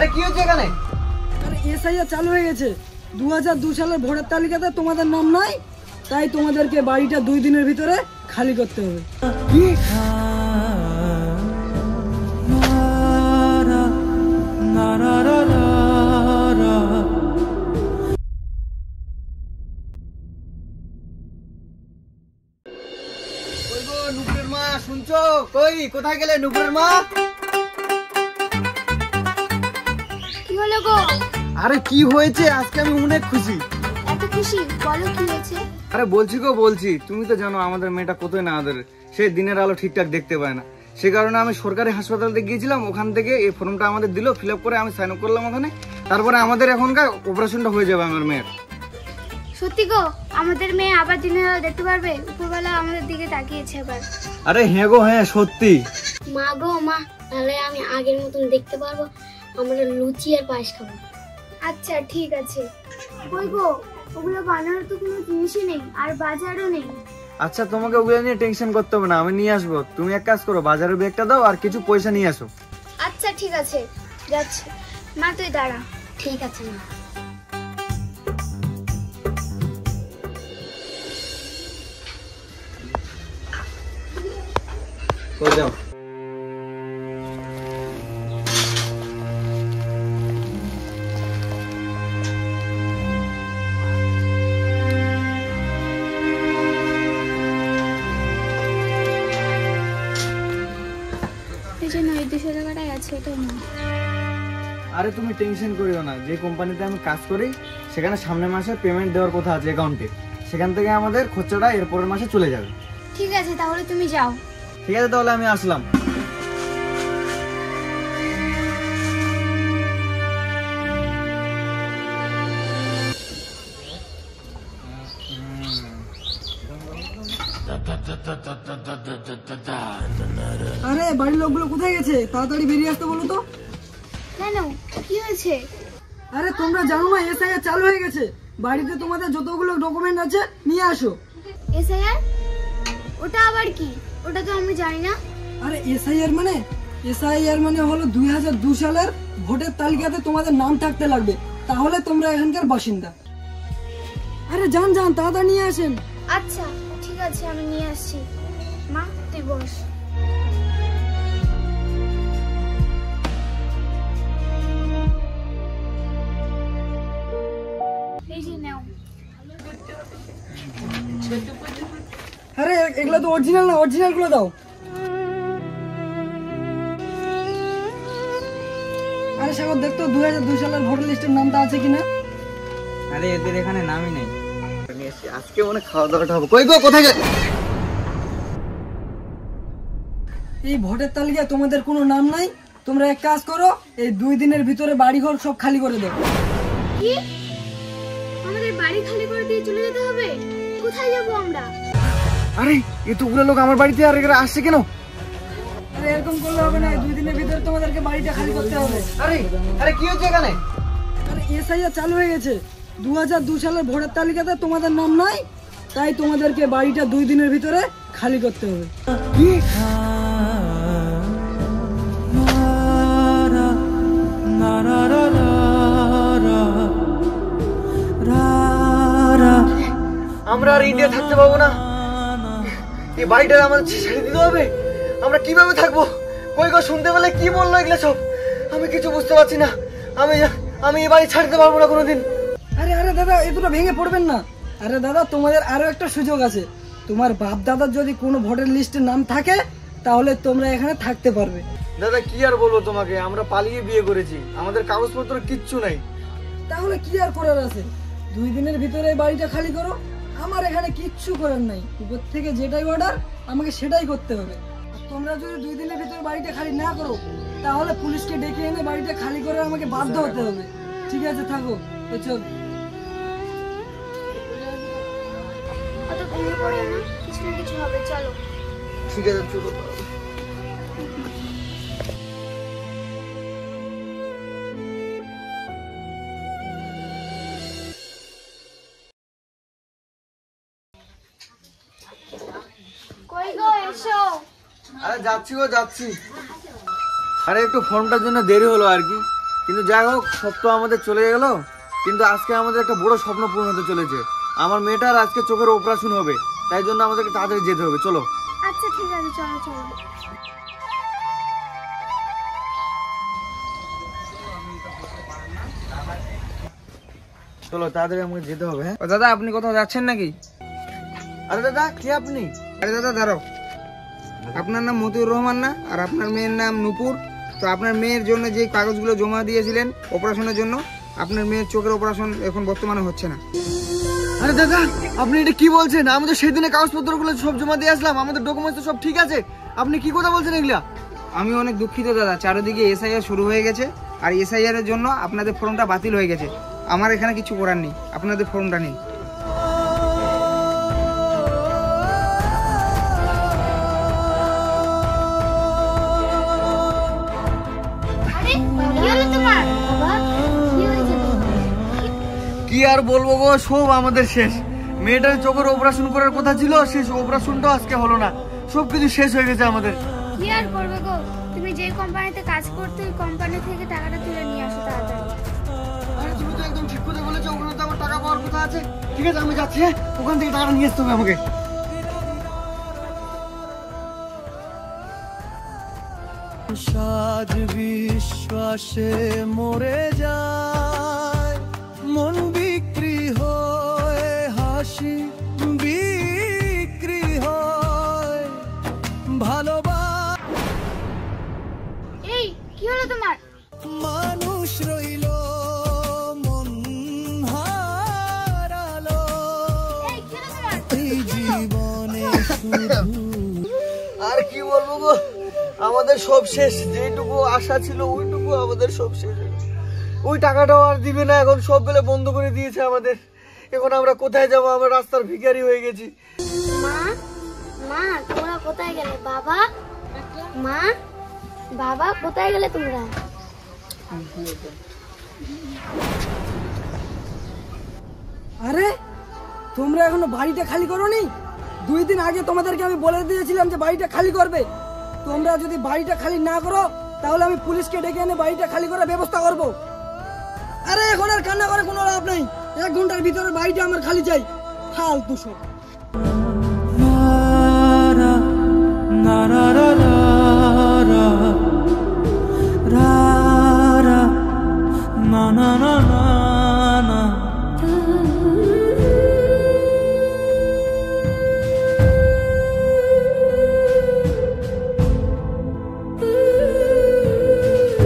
আরে কি হচ্ছে এখানে? আরে এসআইআর চালু হয়ে গেছে। 2002 সালের ভোটার তালিকাতে তোমাদের নাম নাই, তাই তোমাদেরকে বাড়িটা 2 দিনের ভিতরে খালি করতে হবে। কি? কই গো নুপুরের মা, শুনছো? কই কোথায় গেলে নুপুরের মা? কি হলো গো? আরে কি হয়েছে? আজকে আমি অনেক খুশি। এত খুশি? বলো কি হয়েছে? আরে বলছি গো বলছি, তুমি তো জানো আমাদের মেয়েটা কতই না আদরে, সে দিনের আলো ঠিকঠাক দেখতে পায় না। সে কারণে আমি সরকারি হাসপাতালে গিয়েছিলাম, ওখান থেকে এই ফর্মটা আমাদের দিল, ফিল আপ করে আমি সাইন আপ করলাম ওখানে। তারপরে আমাদের এখনকার অপারেশনটা হয়ে যাবে আমার মেয়ের। সত্যি গো? আমাদের মেয়ে আবার দিনের আলো দেখতে পারবে? উপরবেলা আমাদের দিকে তাকিয়েছে আবার। আরে হ্যাঁ গো হ্যাঁ, সত্যি। মা গো মা, তাহলে আমি আগের মতন দেখতে পারবো, আমরা লুচি আর পায়েস খাবো। আচ্ছা ঠিক আছে। কই গো, ওগুলো বানানোর তো কোনো জিনিসই নেই, আর বাজারও নেই। আচ্ছা তোমাকে ওগুলো নিয়ে টেনশন করতে হবে না, আমি নিয়ে আসবো। তুমি এক কাজ করো, বাজারের ব্যাগটা দাও আর কিছু পয়সা নিয়ে আসো। আচ্ছা ঠিক আছে, যাচ্ছি। মা তুই দাঁড়া। ঠিক আছে মা। কই যাও। এই জন্য এই 200 টাকাটাই আছে, এটাই না। আরে তুমি টেনশন করিও না, যে কোম্পানিতে আমি কাজ করি সেখানে সামনের মাসে পেমেন্ট দেওয়ার কথা আছে অ্যাকাউন্টে, সেখান থেকে আমাদের খরচাটা এরপরের মাসে চলে যাবে। ঠিক আছে তাহলে তুমি যাও। ঠিক আছে তাহলে আমি আসলাম। আরে বাড়ির লোকগুলো কোথায় গেছে? তাড়াতাড়ি বেরিয়ে আসতে বলো তো। কেন, কি হয়েছে? আরে তোমরা জানো না এসআইআর চালু হয়ে গেছে? বাড়িতে তোমাদের যতগুলো ডকুমেন্ট আছে নিয়ে আসো। এসআইআর? ওটা আবার কি? ওটা তো আমি জানি না। আরে এসআইআর মানে হলো 2002 সালের ভোটের তালিকাতে তোমাদের নাম থাকতে লাগবে, তাহলে তোমরা এখানকার বাসিন্দা। আরে যান যান, তাড়াতাড়ি নিয়ে আসেন। আচ্ছা ঠিক আছে, আমি নিয়ে আসছি। মা তুই বস। এই যে নাও। আরে এগুলো তো অরিজিনাল না, অরিজিনাল গুলো দাও। আরে সাগর দেখতো 2002 সালের ভোটার লিস্টের নামটা আছে কিনা। আরে এদের এখানে নামই নেই। আজকে মনে খাওয়া দাওয়াটা হবে। কই গো কোথায় গেলে? এই ভোটের তালিকায় তোমাদের কোনো নাম নাই। তোমরা এক কাজ করো, এই 2 দিনের ভিতরে বাড়িঘর সব খালি করে দাও। কি? আমাদের বাড়ি খালি করে দিয়ে চলে যেতে হবে? কোথায় যাব আমরা? আরে এতগুলো লোক আমার বাড়িতে আর এরা আসছে কেন? আরে এরকম করলে হবে না, 2 দিনের ভিতরে তোমাদেরকে বাড়িটা খালি করতে হবে। আরে আরে কি হচ্ছে এখানে? আরে এসআইআর চালু হয়ে গেছে। 2002 সালের ভোটার তালিকাতে তোমাদের নাম নাই, তাই তোমাদেরকে বাড়িটা 2 দিনের ভিতরে খালি করতে হবে। কি? আমরা আর ইন্ডিয়া থাকতে পারবো না, এই বাড়িটা আমাদের ছেড়ে দিতে হবে। আমরা কিভাবে থাকবো? কই গো শুনতে পেলে কি বললো এগুলো সব? আমি কিছু বুঝতে পারছি না। আমি এই বাড়ি ছাড়তে পারবো না কোনোদিন। আরে আরে দাদা, এ দুটো ভেঙে পড়বেন না। আরে দাদা, তোমাদের আরো একটা সুযোগ আছে। তোমার বাপ দাদার যদি কোনো ভোটার লিস্টে নাম থাকে, তাহলে তোমরা এখানে থাকতে পারবে। দাদা কি আর বলবো তোমাকে, আমরা পালিয়ে বিয়ে করেছি, আমাদের কাগজপত্র কিচ্ছু নাই। তাহলে কি আর করার আছে? 2 দিনের ভিতরে বাড়িটা খালি করো। আমার এখানে কিচ্ছু করার নাই, উপর থেকে যেটাই অর্ডার আমাকে সেটাই করতে হবে। আর তোমরা যদি 2 দিনের ভিতরে বাড়িটা খালি না করো, তাহলে পুলিশকে ডেকে এনে বাড়িটা খালি করে আমাকে বাধ্য হতে হবে। ঠিক আছে থাকো, তো চল। অত ভেঙে পড়ে না, কিছু না কিছু হবে, চলো। ঠিক আছে চলো। কই গো এসো। আরে যাচ্ছি গো যাচ্ছি। আরে একটু ফর্মটার জন্য দেরি হলো আর কি। কিন্তু যাই হোক, সব তো আমাদের চলে গেল, কিন্তু আজকে আমাদের একটা বড় স্বপ্ন পূরণ হতে চলেছে। আমার মেয়েটার আজকে চোখের অপারেশন হবে, তাই জন্য আমাদেরকে তাড়াতাড়ি যেতে হবে। চলো। আচ্ছা ঠিক আছে, চলো চলো। চলো তাড়াতাড়ি আমাকে যেতে হবে। হ্যাঁ ও দাদা, আপনি কোথাও যাচ্ছেন নাকি? আরে দাদা, কে আপনি? আরে দাদা দাঁড়াও, আপনার নাম মতিউর রহমান না? আর আপনার মেয়ের নাম নূপুর। তো আপনার মেয়ের জন্য যে কাগজগুলো জমা দিয়েছিলেন অপারেশনের জন্য, আপনার মেয়ের চোখের অপারেশন এখন বর্তমানে হচ্ছে না। আরে দাদা, আপনি এটা কি বলছেন? আমি তো সেদিনে কাগজপত্রগুলো সব জমা দিয়ে আসলাম, আমাদের ডকুমেন্টস তো সব ঠিক আছে। আপনি কি কথা বলছেন এগুলা? আমি অনেক দুঃখিত দাদা, চারিদিকে এসআইআর শুরু হয়ে গেছে, আর এসআইআর এর জন্য আপনাদের ফর্মটা বাতিল হয়ে গেছে। আমার এখানে কিছু করার নেই, আপনাদের ফর্মটা নেই। আরে কি হলো তোমার? বাবা কি হয়েছে তোমার? কি আর বলবো গো, সব আমাদের শেষ। মেয়েটার চোখের অপারেশন করার কথা ছিল, শেষ অপারেশনটাও আজকে হলো না। সবকিছু শেষ হয়ে গেছে আমাদের। কি আর করবে গো, তুমি যে কোম্পানিতে কাজ করতে ওই কোম্পানি থেকে টাকাটা তুলে নিয়ে আসো তাড়াতাড়ি। আরে তুমি তো একদম ঠিক কথা বলেছো, ওখানে তো আমার টাকা পাওয়ার কথা আছে। ঠিক আছে, আমি যাচ্ছি। হ্যাঁ, ওখান থেকে টাকাটা নিয়ে আসতে হবে আমাকে। সাজ বিশ্বাসে মরে যায়, মন বিক্রি হয়, হাসি বিক্রি হয়, ভালোবাসা এই কি হলো তোমার? মানুষ রইল মন হারালো, এই কি হলো তোমার? এই জীবনে শুধু আর কি বলবো গো, আমাদের সব শেষ। যেটুকু আশা ছিল ওইটুকু আমাদের সব শেষ। ওই টাকাটাও আর দিবে না, এখন সব বেলে বন্ধ করে দিয়েছে আমাদের। এখন আমরা কোথায় যাবো? আমরা রাস্তার ভিখারি হয়ে গেছি। মা, মা তোমরা কোথায় গেলে? বাবা, মা, বাবা কোথায় গেলে তোমরা? আরে তোমরা এখনো বাড়িটা খালি করোনি? 2 দিন আগে তোমাদেরকে আমি বলে দিয়েছিলাম যে বাড়িটা খালি করবে। তোমরা যদি বাড়িটা খালি না করো তাহলে আমি পুলিশকে ডেকে এনে বাড়িটা খালি করার ব্যবস্থা করব। আরে এখন আর কান্না করে কোনো লাভ নেই, 1 ঘন্টার ভিতরে বাড়িটা আমার খালি চাই। ফালতু সব। না না না না